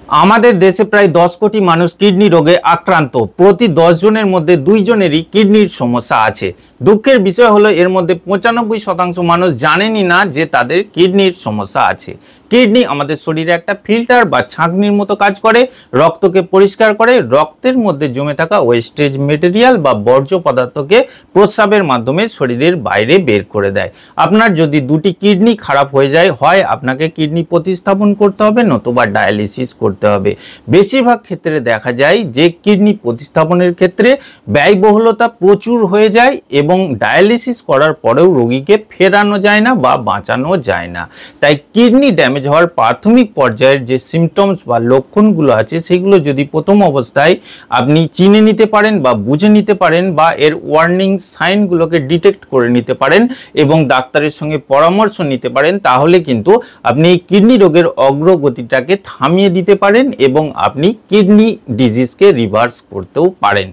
আমাদের দেশে প্রায় 10 কোটি মানুষ কিডনি রোগে আক্রান্ত। প্রতি 10 জনের মধ্যে 2 জনেরই কিডনির সমস্যা আছে। দুঃখের বিষয় হলো এর মধ্যে 95% মানুষ জানেনই না যে তাদের কিডনির সমস্যা আছে। কিডনি আমাদের শরীরে একটা ফিল্টার বা ছাঁকনির মতো কাজ করে, রক্তকে পরিষ্কার করে, রক্তের মধ্যে জমে থাকা ওয়েস্টেজ মেটেরিয়াল বা বর্জ্য পদার্থকে প্রস্রাবের মাধ্যমে শরীরের বাইরে বের করে দেয়। আপনার যদি দুটি কিডনি খারাপ হয়ে যায়, হয় আপনাকে কিডনি প্রতিস্থাপন করতে হবে, নতুবা ডায়ালিসিস করতে হবে। বেশিরভাগ ক্ষেত্রে দেখা যায় যে কিডনি প্রতিস্থাপনের ক্ষেত্রে ব্যয়বহুলতা প্রচুর হয়ে যায় এবং ডায়ালিসিস করার পরেও রোগীকে ফেরানো যায় না বা বাঁচানো যায় না। তাই কিডনি ড্যামেজ হওয়ার প্রাথমিক পর্যায়ের যে সিমটমস বা লক্ষণগুলো আছে সেগুলো যদি প্রথম অবস্থায় আপনি চিনে নিতে পারেন বা বুঝে নিতে পারেন বা এর ওয়ার্নিং সাইনগুলোকে ডিটেক্ট করে নিতে পারেন এবং ডাক্তারের সঙ্গে পরামর্শ নিতে পারেন, তাহলে কিন্তু আপনি এই কিডনি রোগের অগ্রগতিটাকে থামিয়ে দিতে পারেন এবং আপনি কিডনি ডিজিজকে রিভার্স করতেও পারেন।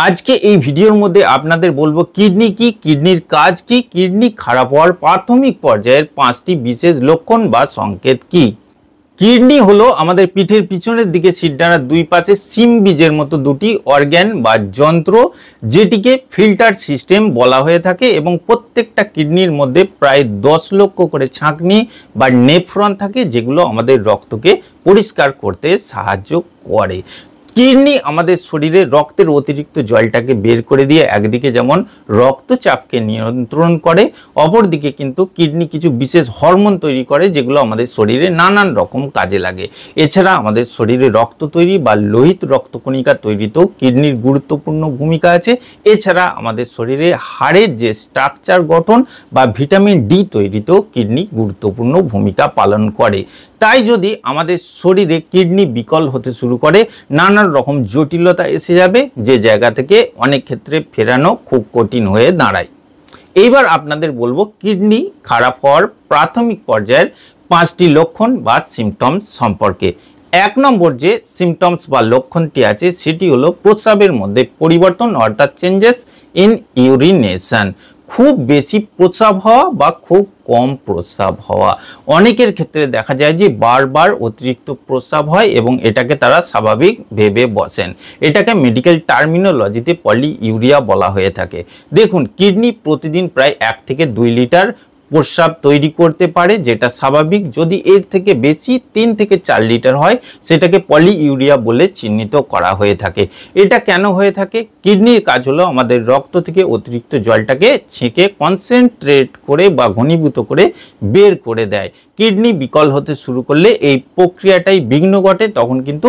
আজকে এই ভিডিওর মধ্যে আপনাদের বলবো কিডনি কি, কিডনির কাজ কি, কিডনি খারাপ হওয়ার প্রাথমিক পর্যায়ের 5টি বিশেষ লক্ষণ বা সংকেত কি। কিডনি হলো আমাদের পিঠের পিছনের দিকে শিরদাঁড়ার দুই পাশে সিম বীজের মতো দুটি অর্গ্যান বা যন্ত্র, যেটিকে ফিল্টার সিস্টেম বলা হয়ে থাকে এবং প্রত্যেকটা কিডনির মধ্যে প্রায় 10 লক্ষ করে ছাঁকনি বা নেফ্রন থাকে, যেগুলো আমাদের রক্তকে পরিষ্কার করতে সাহায্য করে। কিডনি আমাদের শরীরে রক্তের অতিরিক্ত জলটাকে বের করে দিয়ে একদিকে যেমন রক্তচাপকে নিয়ন্ত্রণ করে, অপরদিকে কিন্তু কিডনি কিছু বিশেষ হরমোন তৈরি করে যেগুলো আমাদের শরীরে নানান রকম কাজে লাগে। এছাড়া আমাদের শরীরে রক্ত তৈরি বা লোহিত রক্তকণিকা তৈরিতেও কিডনির গুরুত্বপূর্ণ ভূমিকা আছে। এছাড়া আমাদের শরীরে হাড়ের যে স্ট্রাকচার গঠন বা ভিটামিন ডি তৈরিতেও কিডনি গুরুত্বপূর্ণ ভূমিকা পালন করে। তাই যদি আমাদের শরীরে কিডনি বিকল হতে শুরু করে, নানান রকম জটিলতা এসে যাবে, যে জায়গা থেকে অনেক ক্ষেত্রে ফেরানো খুব কঠিন হয়ে দাঁড়ায়। এইবার আপনাদের বলবো কিডনি খারাপ হওয়ার প্রাথমিক পর্যায়ের 5টি লক্ষণ বা সিমটমস সম্পর্কে। 1 নম্বর যে সিমটমস বা লক্ষণটি আছে সেটি হলো প্রস্রাবের মধ্যে পরিবর্তন, অর্থাৎ চেঞ্জেস ইন ইউরিনেশন। খুব বেশি প্রস্রাব হওয়া বা খুব কম প্রস্রাব হওয়া। অনেকের ক্ষেত্রে দেখা যায় যে বারবার অতিরিক্ত প্রস্রাব হয় এবং এটাকে তারা স্বাভাবিক ভেবে বসেন। এটাকে মেডিকেল টার্মিনোলজিতে পলিইউরিয়া বলা হয়ে থাকে। দেখুন, কিডনি প্রতিদিন প্রায় 1 থেকে 2 লিটার প্রস্রাব তৈরি করতে পারে, যেটা স্বাভাবিক। যদি এর থেকে বেশি 3 থেকে 4 লিটার হয়, সেটাকে পলিইউরিয়া বলে চিহ্নিত করা হয়ে থাকে। এটা কেন হয়ে থাকে? কিডনির কাজ হলো আমাদের রক্ত থেকে অতিরিক্ত জলটাকে ছেঁকে কনসেন্ট্রেট করে বা ঘনীভূত করে বের করে দেয়। কিডনি বিকল হতে শুরু করলে এই প্রক্রিয়াটাই বিঘ্ন ঘটে, তখন কিন্তু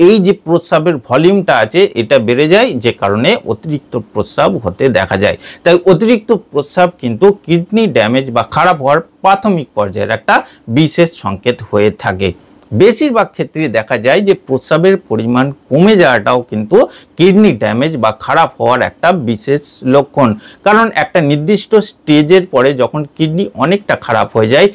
এই যে প্রস্রাবের ভলিউমটা আছে এটা বেড়ে যায়, যে কারণে অতিরিক্ত প্রস্রাব হতে দেখা যায়। তাই অতিরিক্ত প্রস্রাব কিন্তু কিডনি ড্যামেজ বা খারাপ হওয়ার প্রাথমিক পর্যায়ের একটা বিশেষ সংকেত হয়ে থাকে। বেশিরভাগ ক্ষেত্রে দেখা যায় যে প্রস্রাবের পরিমাণ কমে যাওয়াটাও কিন্তু কিডনি ড্যামেজ বা খারাপ হওয়ার একটা বিশেষ লক্ষণ। কারণ একটা নির্দিষ্ট স্টেজের পরে যখন কিডনি অনেকটা খারাপ হয়ে যায়,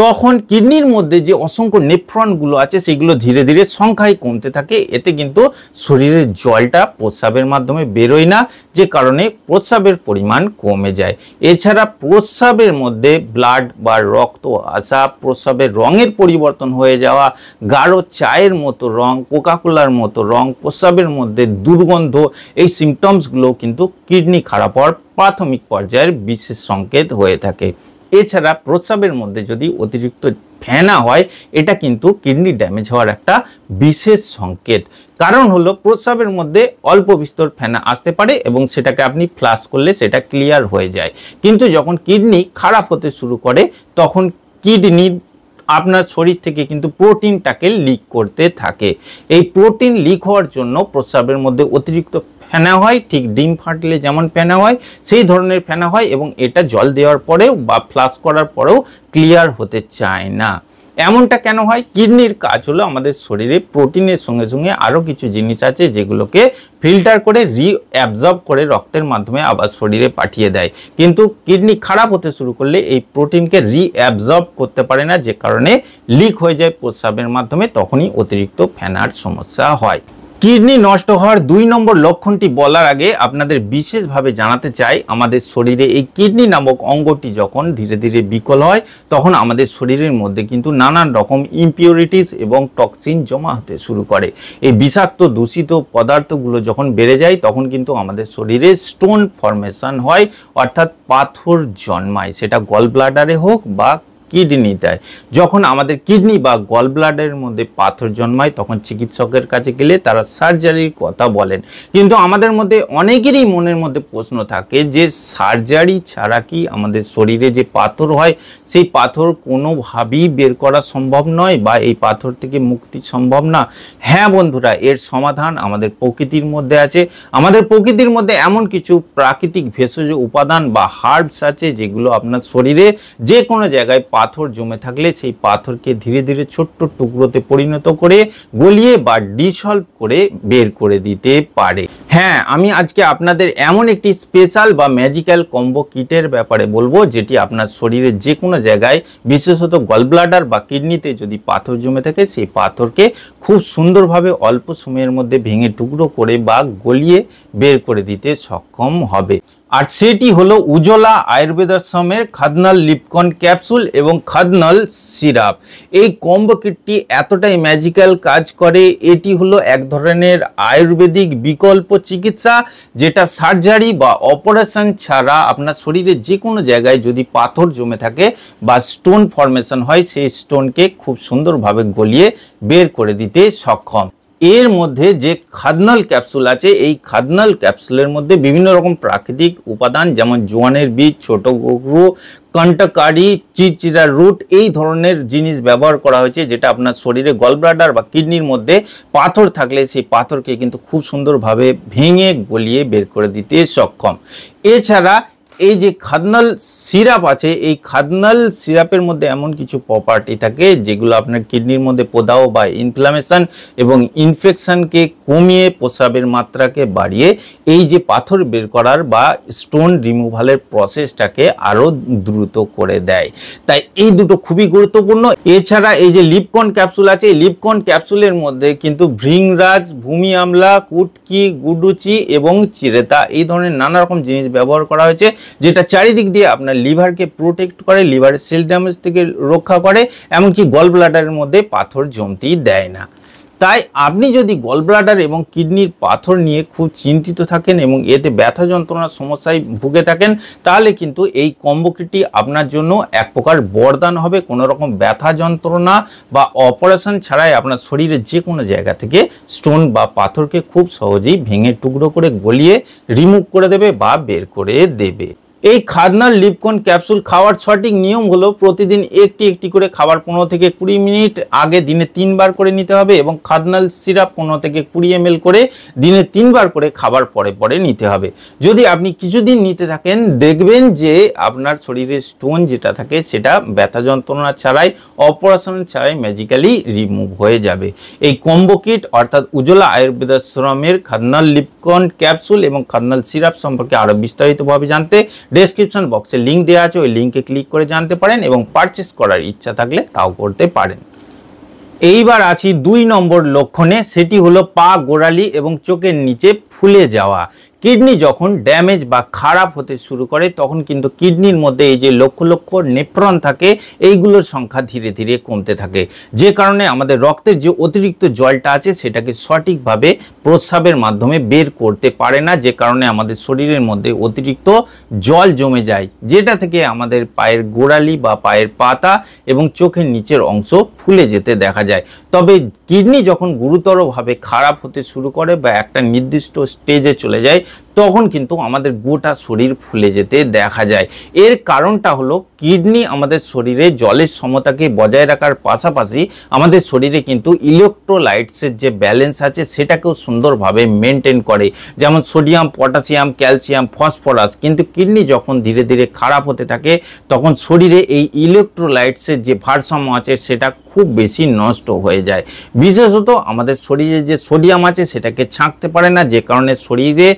তখন কিডনির মধ্যে যে অসংখ্য নেফ্রনগুলো আছে সেগুলো ধীরে ধীরে সংখ্যায় কমতে থাকে। এতে কিন্তু শরীরের জলটা প্রস্রাবের মাধ্যমে বেরোয় না, যে কারণে প্রস্রাবের পরিমাণ কমে যায়। এছাড়া প্রস্রাবের মধ্যে ব্লাড বা রক্ত আসা, প্রস্রাবের রঙের পরিবর্তন হয়ে যাওয়া, গাঢ় চায়ের মতো রং, কোকাকোলার মতো রং, প্রস্রাবের মধ্যে দুর্গন্ধ, এই সিমটমসগুলো কিন্তু কিডনি খারাপ হওয়ার প্রাথমিক পর্যায়ের বিশেষ সংকেত হয়ে থাকে। এছাড়া প্রস্রাবের মধ্যে যদি অতিরিক্ত ফেনা হয়, এটা কিন্তু কিডনি ড্যামেজ হওয়ার একটা বিশেষ সংকেত। কারণ হলো প্রস্রাবের মধ্যে অল্প বিস্তর ফেনা আসতে পারে এবং সেটাকে আপনি ফ্লাশ করলে সেটা ক্লিয়ার হয়ে যায়। কিন্তু যখন কিডনি খারাপ হতে শুরু করে, তখন কিডনি আপনার শরীর থেকে কিন্তু প্রোটিনটাকে লিক করতে থাকে। এই প্রোটিন লিক হওয়ার জন্য প্রস্রাবের মধ্যে অতিরিক্ত ফেনা হয়, ঠিক ডিম ফাটলে যেমন ফেনা হয় সেই ধরনের ফেনা হয় এবং এটা জল দেওয়ার পরেও বা ফ্লাশ করার পরেও ক্লিয়ার হতে চায় না। এমনটা কেন হয়? কিডনির কাজ হলো আমাদের শরীরে প্রোটিনের সঙ্গে সঙ্গে আরও কিছু জিনিস আছে যেগুলোকে ফিল্টার করে রিঅ্যাবজর্ব করে রক্তের মাধ্যমে আবার শরীরে পাঠিয়ে দেয়। কিন্তু কিডনি খারাপ হতে শুরু করলে এই প্রোটিনকে রিঅ্যাবজর্ব করতে পারে না, যে কারণে লিক হয়ে যায় প্রস্রাবের মাধ্যমে, তখনই অতিরিক্ত ফেনার সমস্যা হয়। কিডনি নষ্ট হওয়ার 2 নম্বর লক্ষণটি বলার আগে আপনাদের বিশেষভাবে জানাতে চাই, আমাদের শরীরে এই কিডনি নামক অঙ্গটি যখন ধীরে ধীরে বিকল হয় তখন আমাদের শরীরের মধ্যে কিন্তু নানান রকম ইমপিউরিটিস এবং টক্সিন জমা হতে শুরু করে। এই বিষাক্ত দূষিত পদার্থগুলো যখন বেড়ে যায় তখন কিন্তু আমাদের শরীরে স্টোন ফর্মেশন হয়, অর্থাৎ পাথর জন্মায়, সেটা গল ব্লাডারে হোক বা কিডনিতে। যখন আমাদের কিডনি বা গল ব্লাডারের মধ্যে পাথর জন্মায় তখন চিকিৎসকের কাছে গেলে তারা সার্জারির কথা বলেন। কিন্তু আমাদের মধ্যে অনেকেরই মনের মধ্যে প্রশ্ন থাকে যে সার্জারি ছাড়া কি আমাদের শরীরে যে পাথর হয় সেই পাথর কোনোভাবেই বের করা সম্ভব নয় বা এই পাথর থেকে মুক্তি সম্ভব না? হ্যাঁ বন্ধুরা, এর সমাধান আমাদের প্রকৃতির মধ্যে আছে। আমাদের প্রকৃতির মধ্যে এমন কিছু প্রাকৃতিক ভেষজ উপাদান বা হার্বস আছে যেগুলো আপনার শরীরে যে কোনো জায়গায় পাথর জমে থাকলে সেই পাথরকে ধীরে ধীরে ছোট্ট টুকরোতে পরিণত করে গলিয়ে বা ডিসলভ করে বের করে দিতে পারে। হ্যাঁ, আমি আজকে আপনাদের এমন একটি স্পেশাল বা ম্যাজিক্যাল কম্বো কিটের ব্যাপারে বলবো যেটি আপনার শরীরের যে কোনো জায়গায়, বিশেষত গল ব্লাডার বা কিডনিতে যদি পাথর জমে থাকে সেই পাথরকে খুব সুন্দরভাবে অল্প সময়ের মধ্যে ভেঙে টুকরো করে বা গলিয়ে বের করে দিতে সক্ষম হবে। আর সেটি হলো উজ্জ্বলা আয়ুর্বেদাশ্রমের খাদনাল লিপকন ক্যাপসুল এবং খাদনাল সিরাপ। এই কম্বো কিটটি এতটাই ম্যাজিক্যাল কাজ করে, এটি হলো এক ধরনের আয়ুর্বেদিক বিকল্প চিকিৎসা যেটা সার্জারি বা অপারেশন ছাড়া আপনার শরীরে যে কোনো জায়গায় যদি পাথর জমে থাকে বা স্টোন ফর্মেশন হয় সেই স্টোনকে খুব সুন্দরভাবে গলিয়ে বের করে দিতে সক্ষম। এর মধ্যে যে খাদনাল ক্যাপসুল আছে এই খাদনাল ক্যাপসুলের মধ্যে বিভিন্ন রকম প্রাকৃতিক উপাদান যেমন জোয়ানের বীজ, ছোট গরু, কন্টকারি, চিচিরা রুট, এই ধরনের জিনিস ব্যবহার করা হয়েছে যেটা আপনার শরীরে গল ব্লাডার বা কিডনির মধ্যে পাথর থাকলে সেই পাথরকে কিন্তু খুব সুন্দরভাবে ভেঙে গলিয়ে বের করে দিতে সক্ষম। এছাড়া এই যে খাদনাল সিরাপ আছে এই খাদনাল সিরাপের মধ্যে এমন কিছু প্রপার্টি থাকে যেগুলো আপনার কিডনির মধ্যে প্রদাহ বা ইনফ্লামেশন এবং ইনফেকশনকে কমিয়ে প্রস্রাবের মাত্রাকে বাড়িয়ে এই যে পাথর বের করার বা স্টোন রিমুভালের প্রসেসটাকে আরও দ্রুত করে দেয়। তাই এই দুটো খুবই গুরুত্বপূর্ণ। এছাড়া এই যে লিপকন ক্যাপসুল আছে এই লিপকন ক্যাপসুলের মধ্যে কিন্তু ভৃংরাজ, ভূমি আমলা, কুটকি, গুডুচি এবং চিরেতা এই ধরনের নানা রকম জিনিস ব্যবহার করা হয়েছে যেটা চারিদিক দিয়ে আপনার লিভারকে প্রোটেক্ট করে, লিভারের সেল ড্যামেজ থেকে রক্ষা করে, এমনকি গল ব্লাডারের মধ্যে পাথর জমতেই দেয় না। তাই আপনি যদি গল ব্লাডার এবং কিডনির পাথর নিয়ে খুব চিন্তিত থাকেন এবং এতে ব্যথা যন্ত্রণার সমস্যায় ভুগে থাকেন তাহলে কিন্তু এই কম্বো কিটটি আপনার জন্য এক প্রকার বরদান হবে। কোনো রকম ব্যথা যন্ত্রণা বা অপারেশন ছাড়াই আপনার শরীরের যে কোনো জায়গা থেকে স্টোন বা পাথরকে খুব সহজেই ভেঙে টুকরো করে গলিয়ে রিমুভ করে দেবে বা বের করে দেবে। এই খাদনাল লিপকন ক্যাপসুল খাওয়ার সঠিক নিয়ম হলো প্রতিদিন একটি একটি করে খাবার 15 থেকে 20 মিনিট আগে দিনে 3 বার করে নিতে হবে এবং খাদনাল সিরাপ 15 থেকে 20 ml করে দিনে 3 বার করে খাবার পরে পরে নিতে হবে। যদি আপনি কিছুদিন নিতে থাকেন দেখবেন যে আপনার শরীরে স্টোন যেটা থাকে সেটা ব্যথা যন্ত্রণা ছাড়াই, অপারেশন ছাড়াই ম্যাজিক্যালি রিমুভ হয়ে যাবে। এই কম্বো কিট অর্থাৎ উজ্জ্বলা আয়ুর্বেদাশ্রমের খাদনাল লিপকন ক্যাপসুল এবং খাদনাল সিরাপ সম্পর্কে আরও বিস্তারিতভাবে জানতে ডেসক্রিপশন বক্সে লিঙ্ক দেওয়া আছে, ওই লিঙ্কে ক্লিক করে জানতে পারেন এবং পারচেস করার ইচ্ছা থাকলে তাও করতে পারেন। এইবার আসি 2 নম্বর লক্ষণে, সেটি হলো পা গোড়ালি এবং চোখের নিচে ফুলে যাওয়া। কিডনি যখন ড্যামেজ বা খারাপ হতে শুরু করে তখন কিন্তু কিডনির মধ্যে এই যে লক্ষ লক্ষ নেফ্রন থাকে এইগুলোর সংখ্যা ধীরে ধীরে কমতে থাকে, যে কারণে আমাদের রক্তের যে অতিরিক্ত জলটা আছে সেটাকে সঠিকভাবে প্রস্রাবের মাধ্যমে বের করতে পারে না, যে কারণে আমাদের শরীরের মধ্যে অতিরিক্ত জল জমে যায়, যেটা থেকে আমাদের পায়ের গোড়ালি বা পায়ের পাতা এবং চোখের নিচের অংশ ফুলে যেতে দেখা যায়। তবে কিডনি যখন গুরুতরভাবে খারাপ হতে শুরু করে বা একটা নির্দিষ্ট স্টেজে চলে যায় তখন কিন্তু আমাদের গোটা শরীর ফুলে যেতে দেখা যায়। এর কারণটা হলো কিডনি আমাদের শরীরে জলের সমতাকে বজায় রাখার পাশাপাশি আমাদের শরীরে কিন্তু ইলেকট্রোলাইটসের যে ব্যালেন্স আছে সেটাকেও সুন্দরভাবে মেনটেন করে, যেমন সোডিয়াম, পটাশিয়াম, ক্যালসিয়াম, ফসফরাস। কিন্তু কিডনি যখন ধীরে ধীরে খারাপ হতে থাকে তখন শরীরে এই ইলেকট্রোলাইটসের যে ভারসাম্য আছে সেটা খুব বেশি নষ্ট হয়ে যায়। বিশেষত আমাদের শরীরে যে সোডিয়াম আছে সেটাকে ছাঁকতে পারে না, যে কারণে শরীরে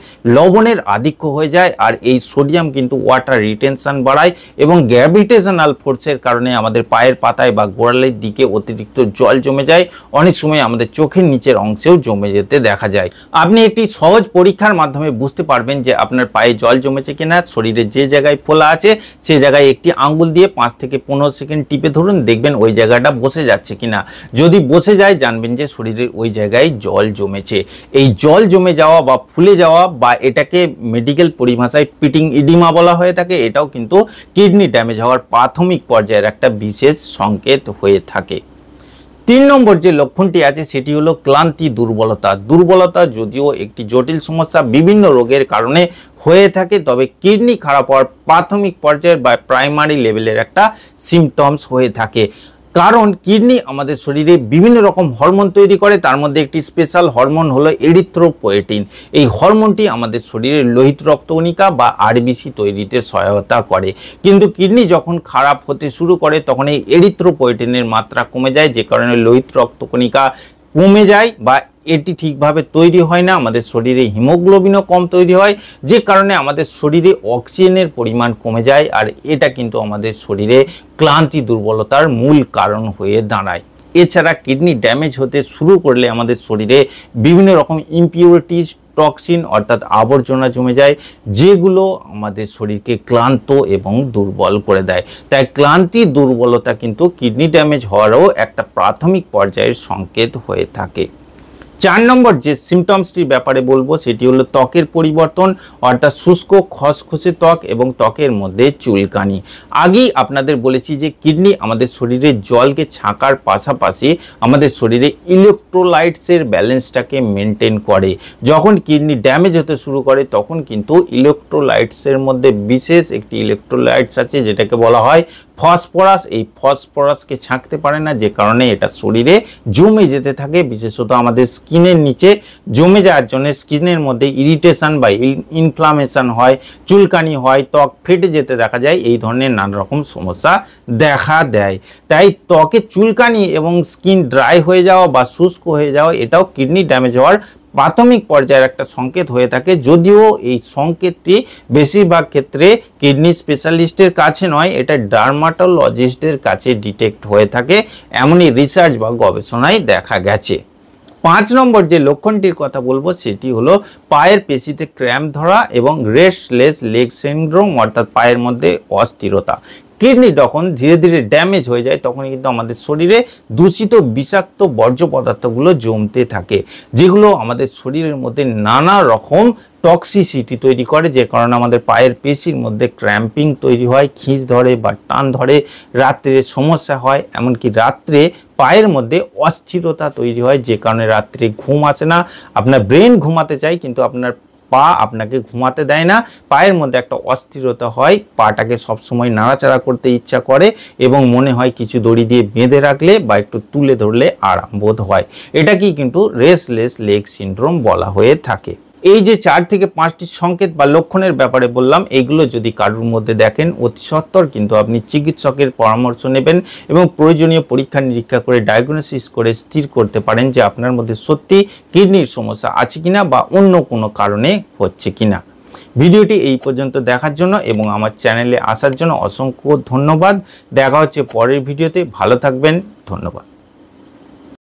লবণের আধিক্য হয়ে যায়। আর এই সোডিয়াম কিন্তু ওয়াটার রিটেনশন বাড়ায় এবং গ্র্যাভিটেশনাল ফোর্সের কারণে আমাদের পায়ের পাতায় বা গোড়ালির দিকে অতিরিক্ত জল জমে যায়। অনেক সময় আমাদের চোখের নিচের অংশেও জমে যেতে দেখা যায়। আপনি একটি সহজ পরীক্ষার মাধ্যমে বুঝতে পারবেন যে আপনার পায়ে জল জমেছে কিনা। শরীরে যে জায়গায় ফোলা আছে সেই জায়গায় একটি আঙ্গুল দিয়ে 5 থেকে 15 সেকেন্ড টিপে ধরুন, দেখবেন ওই জায়গাটা বসে যাচ্ছে কিনা। যদি বসে যায় জানবেন যে শরীরের ওই জায়গায় জল জমেছে। এই জল জমে যাওয়া বা ফুলে যাওয়া বা এটাকে মেডিকেল পরিভাষায় পিটিং ইডিমা বলা হয়ে থাকে, এটাও কিন্তু কিডনি ড্যামেজ হওয়ার প্রাথমিক পর্যায়ের একটা বিশেষ সংকেত হয়ে থাকে। 3 নম্বর যে লক্ষণটি আছে সেটি হলো ক্লান্তি, দুর্বলতা। দুর্বলতা যদিও একটি জটিল সমস্যা, বিভিন্ন রোগের কারণে হয়ে থাকে, তবে কিডনি খারাপ হওয়ার প্রাথমিক পর্যায়ের বা প্রাইমারি লেভেলের একটা সিমটমস হয়ে থাকে। কারণ কিডনি আমাদের শরীরে বিভিন্ন রকম হরমোন তৈরি করে, তার মধ্যে একটি স্পেশাল হরমোন হলো এরিথ্রোপোয়েটিন। এই হরমোনটি আমাদের শরীরের লোহিত রক্তকণিকা বা আরবিসি তৈরিতে সহায়তা করে। কিন্তু কিডনি যখন খারাপ হতে শুরু করে তখন এই এরিথ্রোপোয়েটিনের মাত্রা কমে যায়, যে কারণে লোহিত রক্তকণিকা কমে যায় বা এটি ঠিকভাবে তৈরি হয় না। আমাদের শরীরে হিমোগ্লোবিনও কম তৈরি হয়, যে কারণে আমাদের শরীরে অক্সিজেনের পরিমাণ কমে যায়। আর এটা কিন্তু আমাদের শরীরে ক্লান্তি, দুর্বলতার মূল কারণ হয়ে দাঁড়ায়। এছাড়া কিডনি ড্যামেজ হতে শুরু করলে আমাদের শরীরে বিভিন্ন রকম ইমপিউরিটিস, টক্সিন অর্থাৎ আবর্জনা জমে যায়, যেগুলো আমাদের শরীরকে ক্লান্ত এবং দুর্বল করে দেয়। তাই ক্লান্তি, দুর্বলতা কিন্তু কিডনি ড্যামেজ হওয়ারও একটা প্রাথমিক পর্যায়ের সংকেত হয়ে থাকে। 4 নম্বর যে সিমটমসটির ব্যাপারে বলবো সেটি হলো ত্বকের পরিবর্তন, অর্থাৎ শুষ্ক খসখসে ত্বক এবং ত্বকের মধ্যে চুলকানি। আগেই আপনাদের বলেছি যে কিডনি আমাদের শরীরে জলকে ছাঁকার পাশাপাশি আমাদের শরীরে ইলেকট্রোলাইটসের ব্যালেন্সটাকে মেনটেন করে। যখন কিডনি ড্যামেজ হতে শুরু করে তখন কিন্তু ইলেকট্রোলাইটসের মধ্যে বিশেষ একটি ইলেকট্রোলাইটস আছে যেটাকে বলা হয় ফসফরাস। এই ফসফরাসকে ছাঁকতে পারে না, যে কারণে এটা শরীরে জমে যেতে থাকে, বিশেষত আমাদের স্কিনের নিচে জমে যাওয়ার জন্য স্কিনের মধ্যে ইরিটেশন বা ইনফ্লামেশন হয়, চুলকানি হয়, ত্বক ফেটে যেতে দেখা যায়, এই ধরনের নানা রকম সমস্যা দেখা দেয়। তাই ত্বকে চুলকানি এবং স্কিন ড্রাই হয়ে যাওয়া বা শুষ্ক হয়ে যাওয়া এটাও কিডনি ড্যামেজ হওয়ার প্রাথমিক পর্যায়ের একটা সংকেত হয়ে থাকে। যদিও এই সংকেতটি বেশিরভাগ ক্ষেত্রে কিডনি স্পেশালিস্টের কাছে নয়, এটা ডার্মাটোলজিস্টদের কাছে ডিটেক্ট হয়ে থাকে, এমনই রিসার্চ বা গবেষণায় দেখা গেছে। 5 নম্বর যে লক্ষণটির কথা বলবো সেটি হলো পায়ের পেশিতে ক্র্যাম্প ধরা এবং রেস্টলেস লেগ সিনড্রোম, অর্থাৎ পায়ের মধ্যে অস্থিরতা। কিডনি যখন ধীরে ধীরে ড্যামেজ হয়ে যায় তখন কিন্তু আমাদের শরীরে দূষিত বিষাক্ত বর্জ্য পদার্থগুলো জমতে থাকে, যেগুলো আমাদের শরীরের মধ্যে নানা রকম টক্সিসিটি তৈরি করে, যে কারণে আমাদের পায়ের পেশির মধ্যে ক্র্যাম্পিং তৈরি হয়, খিঁচ ধরে বা টান ধরে, রাত্রে সমস্যা হয়, এমনকি রাত্রে পায়ের মধ্যে অস্থিরতা তৈরি হয়, যে কারণে রাত্রে ঘুম আসে না। আপনার ব্রেন ঘুমাতে চায় কিন্তু আপনার পা আপনাকে ঘুমাতে দেয় না। পায়ের মধ্যে একটা অস্থিরতা হয়, পাটাকে সবসময় নাড়াচাড়া করতে ইচ্ছা করে এবং মনে হয় কিছু দড়ি দিয়ে বেঁধে রাখলে বা একটু তুলে ধরলে আরাম বোধ হয়। এটাকেই কিন্তু রেস্টলেস লেগ সিনড্রোম বলা হয়ে থাকে। এই যে 4 থেকে 5টি সংকেত বা লক্ষণের ব্যাপারে বললাম, এইগুলো যদি কারোর মধ্যে দেখেন অতি সত্বর কিন্তু আপনি চিকিৎসকের পরামর্শ নেবেন এবং প্রয়োজনীয় পরীক্ষা নিরীক্ষা করে ডায়াগনোসিস করে স্থির করতে পারেন যে আপনার মধ্যে সত্যি কিডনির সমস্যা আছে কিনা বা অন্য কোনো কারণে হচ্ছে কিনা। ভিডিওটি এই পর্যন্ত দেখার জন্য এবং আমার চ্যানেলে আসার জন্য অসংখ্য ধন্যবাদ। দেখা হচ্ছে পরের ভিডিওতে, ভালো থাকবেন, ধন্যবাদ।